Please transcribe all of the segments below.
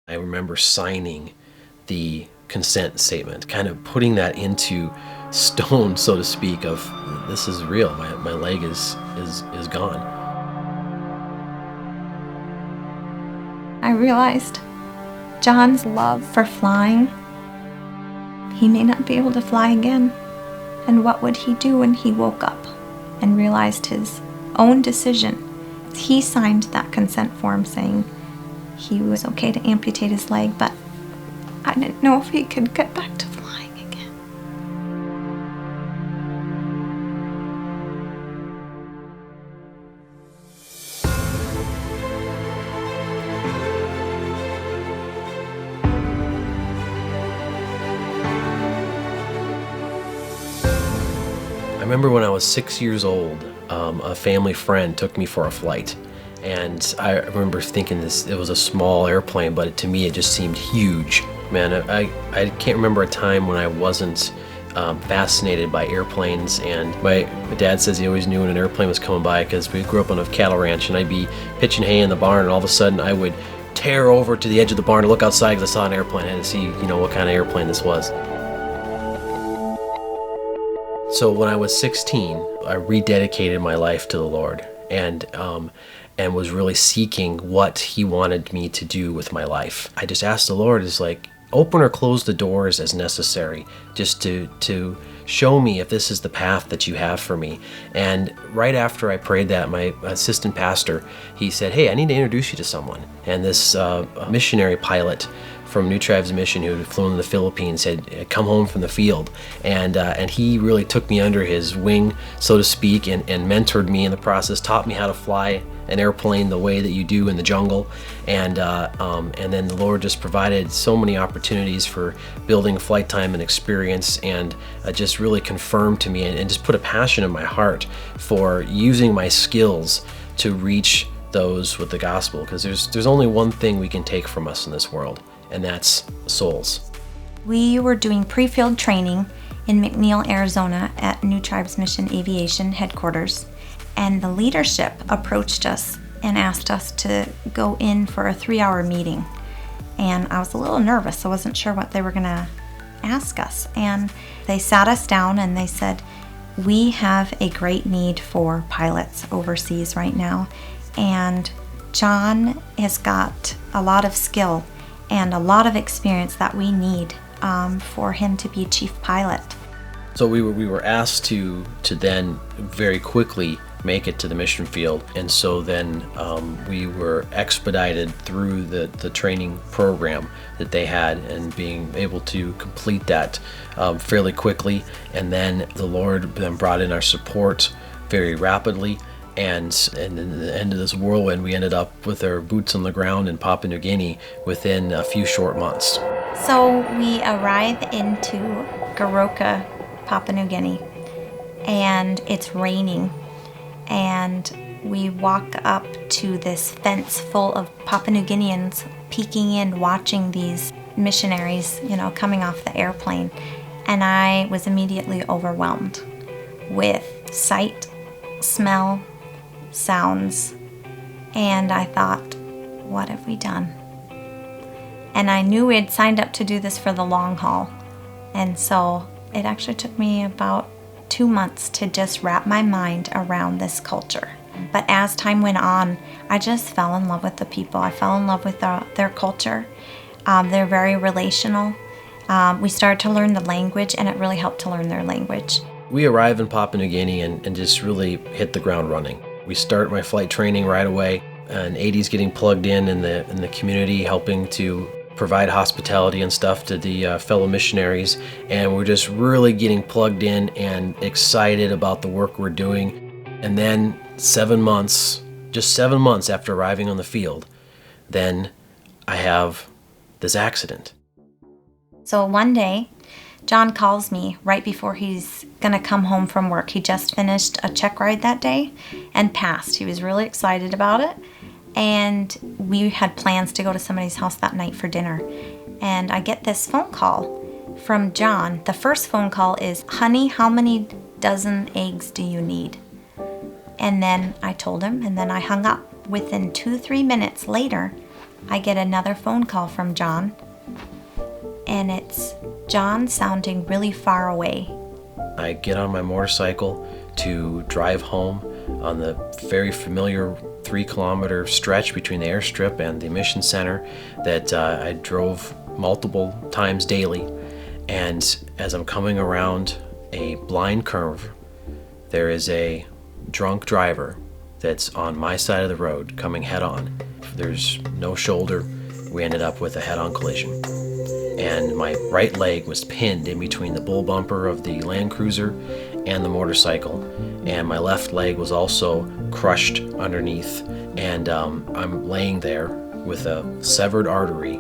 I remember signing the consent statement, kind of putting that into stone, so to speak, of this is real. My leg is gone. I realized John's love for flying, he may not be able to fly again. And what would he do when he woke up and realized his own decision? He signed that consent form saying he was okay to amputate his leg, but I didn't know if he could get back to flying again. I remember when I was 6 years old, a family friend took me for a flight. And I remember thinking it was a small airplane, but to me it just seemed huge. Man, I can't remember a time when I wasn't fascinated by airplanes. And my dad says he always knew when an airplane was coming by because we grew up on a cattle ranch, and I'd be pitching hay in the barn, and all of a sudden I would tear over to the edge of the barn to look outside because I saw an airplane. I had to see, what kind of airplane this was. So when I was 16, I rededicated my life to the Lord, and was really seeking what He wanted me to do with my life. I just asked the Lord, open or close the doors as necessary, just to show me if this is the path that you have for me. And right after I prayed that, my assistant pastor, he said, hey, I need to introduce you to someone. And this missionary pilot from New Tribes Mission who had flown in the Philippines had come home from the field, and he really took me under his wing, so to speak, and mentored me in the process, taught me how to fly an airplane the way that you do in the jungle, and then the Lord just provided so many opportunities for building flight time and experience, and just really confirmed to me and just put a passion in my heart for using my skills to reach those with the gospel, because there's only one thing we can take from us in this world, and that's souls. We were doing pre-field training in McNeil, Arizona at New Tribes Mission Aviation headquarters, and the leadership approached us and asked us to go in for a 3-hour meeting. And I was a little nervous. I wasn't sure what they were gonna ask us. And they sat us down and they said, we have a great need for pilots overseas right now, and John has got a lot of skill and a lot of experience that we need for him to be chief pilot. So we were asked to then very quickly make it to the mission field, and so then we were expedited through the training program that they had, and being able to complete that fairly quickly. And then the Lord then brought in our support very rapidly. And in the end of this whirlwind, we ended up with our boots on the ground in Papua New Guinea within a few short months. So we arrive into Goroka, Papua New Guinea, and it's raining. And we walk up to this fence full of Papua New Guineans peeking in, watching these missionaries, coming off the airplane. And I was immediately overwhelmed with sight, smell, sounds, and I thought, what have we done? And I knew we had signed up to do this for the long haul, and so it actually took me about 2 months to just wrap my mind around this culture. But as time went on, I just fell in love with the people. I fell in love with their culture. They're very relational. We started to learn the language, and it really helped to learn their language. We arrived in Papua New Guinea and just really hit the ground running. We start my flight training right away, and Adie's getting plugged in the community, helping to provide hospitality and stuff to the fellow missionaries, and we're just really getting plugged in and excited about the work we're doing. And then 7 months, just 7 months after arriving on the field, then I have this accident. So one day, John calls me right before he's going to come home from work. He just finished a check ride that day and passed. He was really excited about it. And we had plans to go to somebody's house that night for dinner. And I get this phone call from John. The first phone call is, honey, how many dozen eggs do you need? And then I told him, and then I hung up. Within 2-3 minutes later, I get another phone call from John, and it's John sounding really far away. I get on my motorcycle to drive home on the very familiar 3-kilometer stretch between the airstrip and the mission center that I drove multiple times daily. And as I'm coming around a blind curve, there is a drunk driver that's on my side of the road coming head on. There's no shoulder. We ended up with a head-on collision. And my right leg was pinned in between the bull bumper of the Land Cruiser and the motorcycle. And my left leg was also crushed underneath. And I'm laying there with a severed artery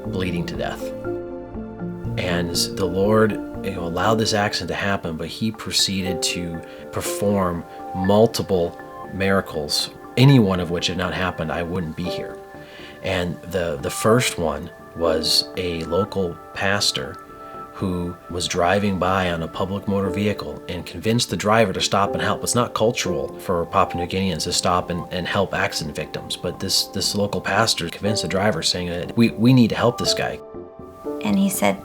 bleeding to death. And the Lord allowed this accident to happen, but he proceeded to perform multiple miracles, any one of which had not happened, I wouldn't be here. And the first one was a local pastor who was driving by on a public motor vehicle and convinced the driver to stop and help. It's not cultural for Papua New Guineans to stop and help accident victims, but this local pastor convinced the driver, saying that we need to help this guy. And he said,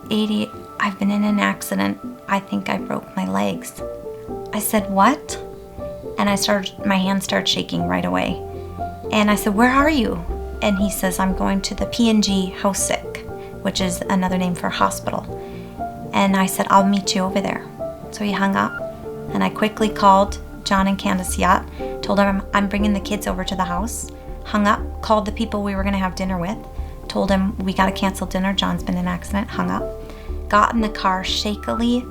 Adie, I've been in an accident. I think I broke my legs. I said, what? And my hand started shaking right away. And I said, where are you? And he says, I'm going to the PNG house sick, which is another name for hospital. And I said, I'll meet you over there. So he hung up, and I quickly called John and Candace Yacht, told him I'm bringing the kids over to the house, hung up, called the people we were going to have dinner with, told him we got to cancel dinner, John's been in an accident, hung up, got in the car shakily,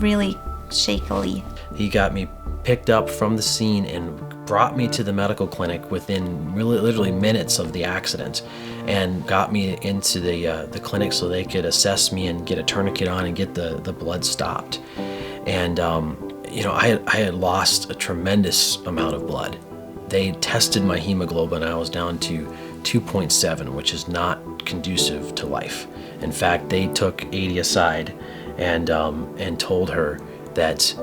really shakily. He got me picked up from the scene and brought me to the medical clinic within literally minutes of the accident, and got me into the clinic so they could assess me and get a tourniquet on and get the blood stopped. And I had lost a tremendous amount of blood. They tested my hemoglobin. I was down to 2.7, which is not conducive to life. In fact, they took Adie aside and told her that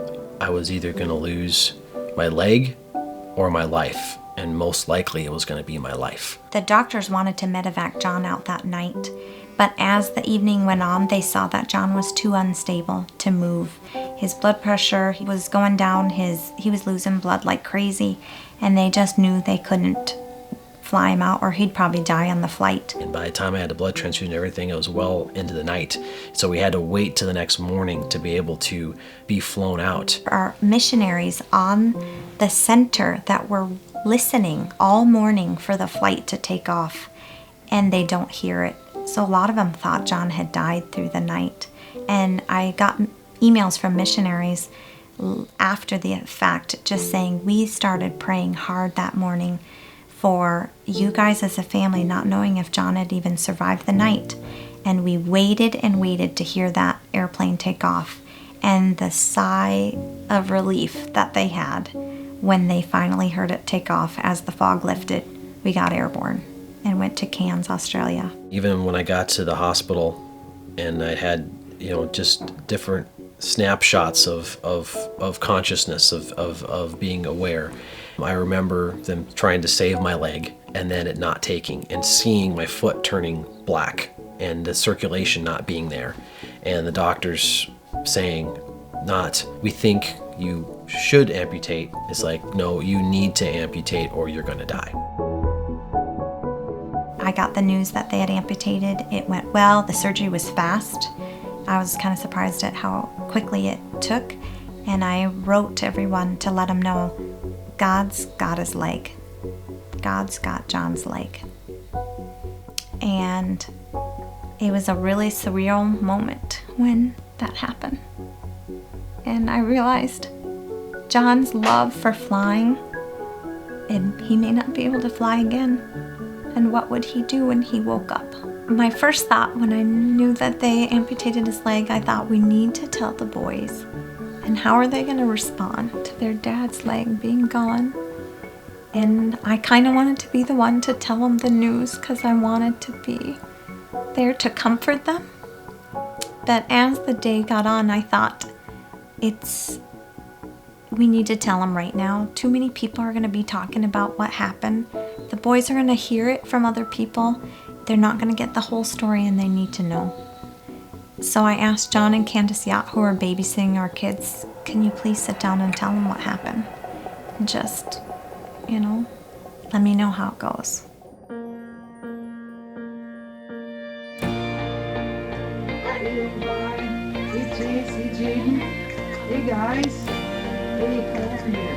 I was either going to lose my leg or my life, and most likely it was going to be my life. The doctors wanted to medevac John out that night, but as the evening went on, they saw that John was too unstable to move. His blood pressure was going down, he was losing blood like crazy, and they just knew they couldn't fly him out or he'd probably die on the flight. And by the time I had the blood transfusion and everything, it was well into the night. So we had to wait till the next morning to be able to be flown out. Our missionaries on the center that were listening all morning for the flight to take off, and they don't hear it. So a lot of them thought John had died through the night. And I got emails from missionaries after the fact just saying, we started praying hard that morning for you guys as a family, not knowing if John had even survived the night. And we waited and waited to hear that airplane take off, and the sigh of relief that they had when they finally heard it take off as the fog lifted. We got airborne and went to Cairns, Australia. Even when I got to the hospital and I had, just different snapshots of consciousness, of being aware, I remember them trying to save my leg and then it not taking, and seeing my foot turning black and the circulation not being there, and the doctors saying, we think you should amputate. It's like, no, you need to amputate or you're going to die. I got the news that they had amputated. It went well. The surgery was fast. I was kind of surprised at how quickly it took, and I wrote to everyone to let them know God's got his leg. God's got John's leg. And it was a really surreal moment when that happened. And I realized John's love for flying, and he may not be able to fly again. And what would he do when he woke up? My first thought when I knew that they amputated his leg, I thought, we need to tell the boys. And how are they going to respond to their dad's leg being gone? And I kind of wanted to be the one to tell them the news because I wanted to be there to comfort them. But as the day got on, I thought, we need to tell them right now. Too many people are going to be talking about what happened. The boys are going to hear it from other people. They're not going to get the whole story, and they need to know. So I asked John and Candace Yacht, who are babysitting our kids, can you please sit down and tell them what happened? Just, let me know how it goes. Hey guys. Hey, come over here.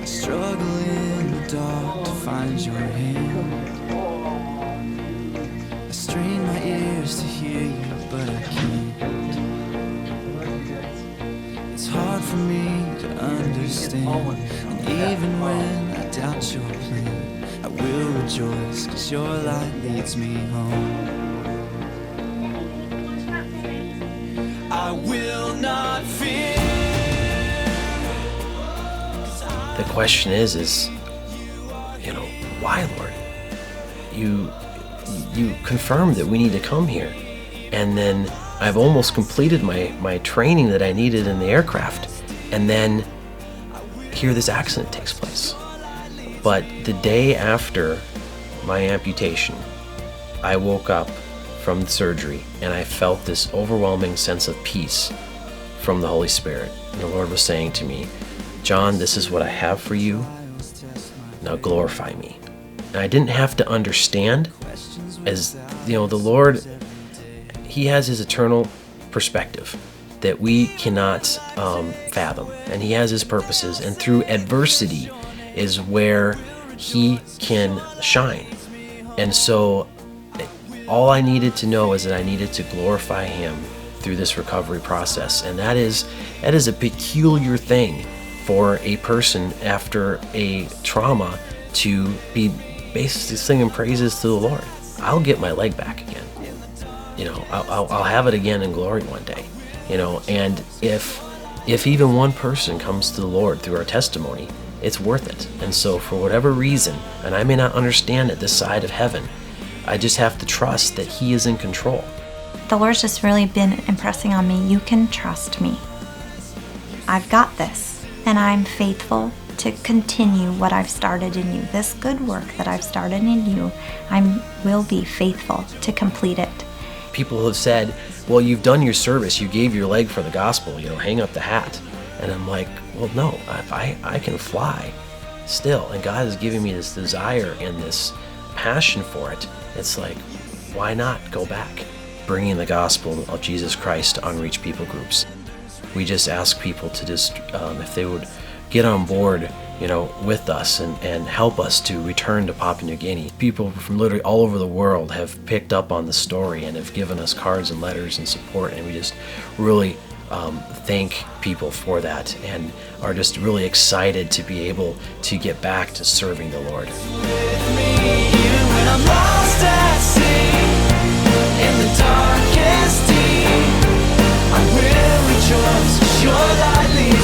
I struggle in the dark to find your hand. I strain my ears to hear you, but I can't. It's hard for me to understand. And even when I doubt your plan, I will rejoice, 'cause your light leads me home. I will not fear. The question is, why, Lord? You confirmed that we need to come here. And then I've almost completed my training that I needed in the aircraft. And then here this accident takes place. But the day after my amputation, I woke up from the surgery and I felt this overwhelming sense of peace from the Holy Spirit. And the Lord was saying to me, John, this is what I have for you. Now glorify me. And I didn't have to understand, as the Lord, He has His eternal perspective that we cannot fathom, and He has His purposes, and through adversity is where He can shine. And so all I needed to know is that I needed to glorify Him through this recovery process, and that is a peculiar thing for a person after a trauma to be basically singing praises to the Lord. I'll get my leg back again. I'll have it again in glory one day. And if even one person comes to the Lord through our testimony, it's worth it. And so for whatever reason, and I may not understand it this side of heaven, I just have to trust that He is in control. The Lord's just really been impressing on me, you can trust me. I've got this, and I'm faithful to continue what I've started in you. This good work that I've started in you, I will be faithful to complete it. People have said, well, you've done your service, you gave your leg for the gospel, hang up the hat. And I'm like, well, no, I can fly still. And God has given me this desire and this passion for it. It's like, why not go back? Bringing the gospel of Jesus Christ to unreached people groups. We just ask people to just, if they would get on board, with us and help us to return to Papua New Guinea. People from literally all over the world have picked up on the story and have given us cards and letters and support, and we just really thank people for that and are just really excited to be able to get back to serving the Lord. With me, even when I'm lost at sea, in the darkest deep, I will rejoice, 'cause your light leads